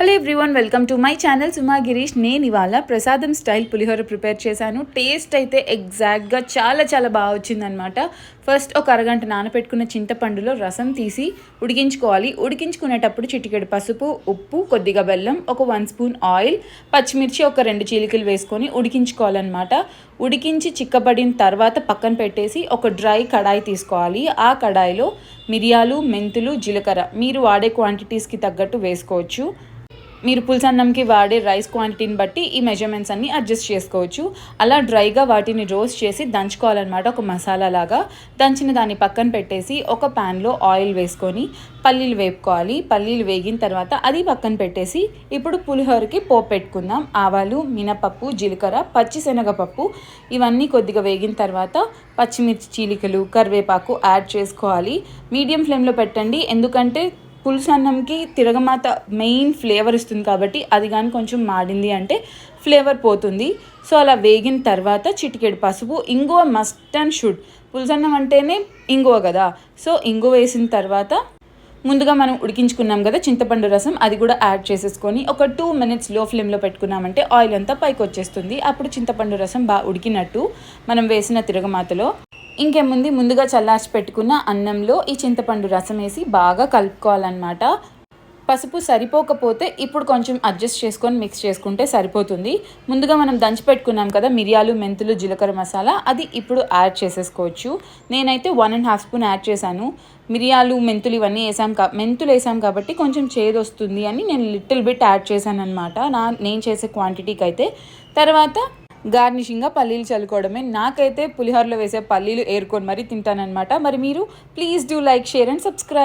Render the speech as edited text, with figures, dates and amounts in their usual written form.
Hello everyone, welcome to my channel Suma Girish. నేను ఇవాళ ప్రసాదం స్టైల్ పులిహోర ప్రిపేర్ చేశాను. టేస్ట్ అయితే ఎగ్జాక్ట్గా చాలా బాగా వచ్చిందనమాట. ఫస్ట్ ఒక అరగంట నానపెట్టుకున్న చింతపండులో రసం తీసి ఉడికించుకోవాలి. ఉడికించుకునేటప్పుడు చిటికెడు పసుపు, ఉప్పు, కొద్దిగా బెల్లం, ఒక 1 స్పూన్ ఆయిల్, పచ్చిమిర్చి ఒక 2 చీలికలు వేసుకొని ఉడికించుకోవాలన్నమాట. ఉడికించి చిక్కబడిన తర్వాత పక్కన పెట్టేసి ఒక డ్రై కడాయి తీసుకోవాలి. ఆ కడాయిలో మిరియాలు, మెంతులు, జీలకర్ర మీరు వాడే క్వాంటిటీస్కి తగ్గట్టు వేసుకోవచ్చు. మీరు పులుసన్నంకి వాడే రైస్ క్వాంటిటీని బట్టి ఈ మెజర్మెంట్స్ అన్నీ అడ్జస్ట్ చేసుకోవచ్చు. అలా డ్రైగా వాటిని రోస్ట్ చేసి దంచుకోవాలన్నమాట, ఒక మసాలా లాగా. దంచిన దాన్ని పక్కన పెట్టేసి ఒక ప్యాన్లో ఆయిల్ వేసుకొని పల్లీలు వేపుకోవాలి. పల్లీలు వేగిన తర్వాత అది పక్కన పెట్టేసి ఇప్పుడు పులిహోరకి పోపు పెట్టుకుందాం. ఆవాలు, మినపప్పు, జీలకర్ర, పచ్చిశనగపప్పు ఇవన్నీ కొద్దిగా వేగిన తర్వాత పచ్చిమిర్చి చీలికలు, కరివేపాకు యాడ్ చేసుకోవాలి. మీడియం ఫ్లేమ్లో పెట్టండి, ఎందుకంటే పులుసన్నంకి తిరగమాత మెయిన్ ఫ్లేవర్ ఇస్తుంది కాబట్టి అది కానీ కొంచెం మాడింది అంటే ఫ్లేవర్ పోతుంది. సో అలా వేగిన తర్వాత చిటికెడు పసుపు, ఇంగువ మస్ట్ అండ్ షుడ్. పులుసన్నం అంటేనే ఇంగువ కదా. సో ఇంగువ వేసిన తర్వాత ముందుగా మనం ఉడికించుకున్నాం కదా చింతపండు రసం, అది కూడా యాడ్ చేసేసుకొని ఒక 2 మినిట్స్ లో ఫ్లేమ్లో పెట్టుకున్నామంటే ఆయిల్ అంతా పైకి వచ్చేస్తుంది. అప్పుడు చింతపండు రసం బాగా ఉడికినట్టు మనం వేసిన తిరగమాతలో. ఇంకేముంది, ముందుగా చల్లార్చి పెట్టుకున్న అన్నంలో ఈ చింతపండు రసం వేసి బాగా కలుపుకోవాలన్నమాట. పసుపు సరిపోకపోతే ఇప్పుడు కొంచెం అడ్జస్ట్ చేసుకొని మిక్స్ చేసుకుంటే సరిపోతుంది. ముందుగా మనం దంచి పెట్టుకున్నాం కదా మిరియాలు, మెంతులు, జీలకర్ర మసాలా, అది ఇప్పుడు యాడ్ చేసేసుకోవచ్చు. నేనైతే 1.5 స్పూన్ యాడ్ చేశాను. మిరియాలు, మెంతులు ఇవన్నీ మెంతులు వేసాం కాబట్టి కొంచెం చేదు వస్తుంది అని నేను లిటిల్ బిట్ యాడ్ చేశాను అనమాట, నేను చేసే క్వాంటిటీకి అయితే. తర్వాత గార్నిషింగ్గా పల్లీలు చల్లుకోవడమే. నాకైతే పులిహోరలో వేసే పల్లీలు ఏరుకొని మరీ తింటానన్నమాట. మరి మీరు please do like, share and subscribe.